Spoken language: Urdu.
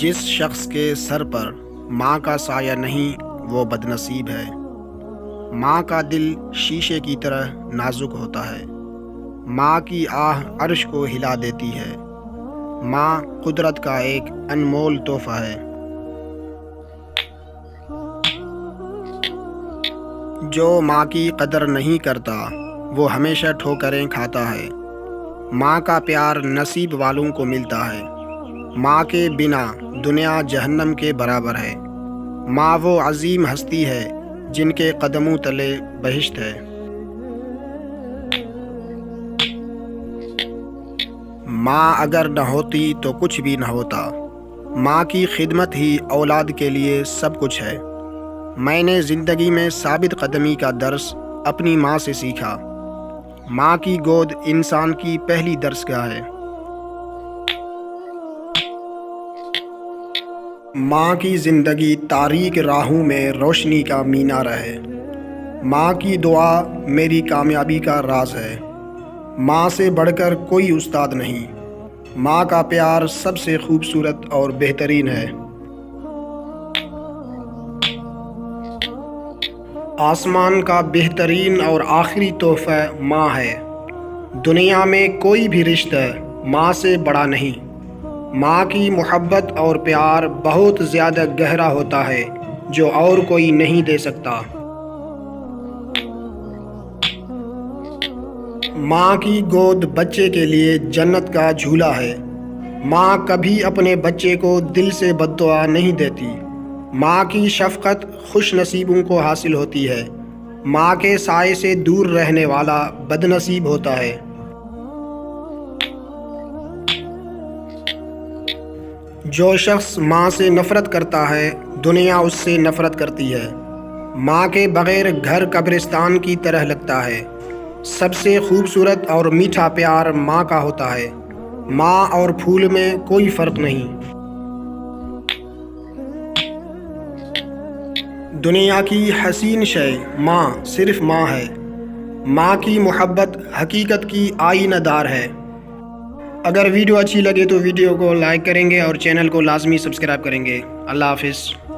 جس شخص کے سر پر ماں کا سایہ نہیں وہ بد نصیب ہے۔ ماں کا دل شیشے کی طرح نازک ہوتا ہے۔ ماں کی آہ عرش کو ہلا دیتی ہے۔ ماں قدرت کا ایک انمول تحفہ ہے۔ جو ماں کی قدر نہیں کرتا وہ ہمیشہ ٹھوکریں کھاتا ہے۔ ماں کا پیار نصیب والوں کو ملتا ہے۔ ماں کے بنا دنیا جہنم کے برابر ہے۔ ماں وہ عظیم ہستی ہے جن کے قدموں تلے بہشت ہے۔ ماں اگر نہ ہوتی تو کچھ بھی نہ ہوتا۔ ماں کی خدمت ہی اولاد کے لیے سب کچھ ہے۔ میں نے زندگی میں ثابت قدمی کا درس اپنی ماں سے سیکھا۔ ماں کی گود انسان کی پہلی درسگاہ ہے۔ ماں کی زندگی تاریک راہوں میں روشنی کا مینار ہے۔ ماں کی دعا میری کامیابی کا راز ہے۔ ماں سے بڑھ کر کوئی استاد نہیں۔ ماں کا پیار سب سے خوبصورت اور بہترین ہے۔ آسمان کا بہترین اور آخری تحفہ ماں ہے۔ دنیا میں کوئی بھی رشتہ ماں سے بڑا نہیں۔ ماں کی محبت اور پیار بہت زیادہ گہرا ہوتا ہے جو اور کوئی نہیں دے سکتا۔ ماں کی گود بچے کے لیے جنت کا جھولا ہے۔ ماں کبھی اپنے بچے کو دل سے بد دعا نہیں دیتی۔ ماں کی شفقت خوش نصیبوں کو حاصل ہوتی ہے۔ ماں کے سائے سے دور رہنے والا بد نصیب ہوتا ہے۔ جو شخص ماں سے نفرت کرتا ہے دنیا اس سے نفرت کرتی ہے۔ ماں کے بغیر گھر قبرستان کی طرح لگتا ہے۔ سب سے خوبصورت اور میٹھا پیار ماں کا ہوتا ہے۔ ماں اور پھول میں کوئی فرق نہیں۔ دنیا کی حسین شے ماں صرف ماں ہے۔ ماں کی محبت حقیقت کی آئینہ دار ہے۔ اگر ویڈیو اچھی لگے تو ویڈیو کو لائک کریں گے اور چینل کو لازمی سبسکرائب کریں گے۔ اللہ حافظ۔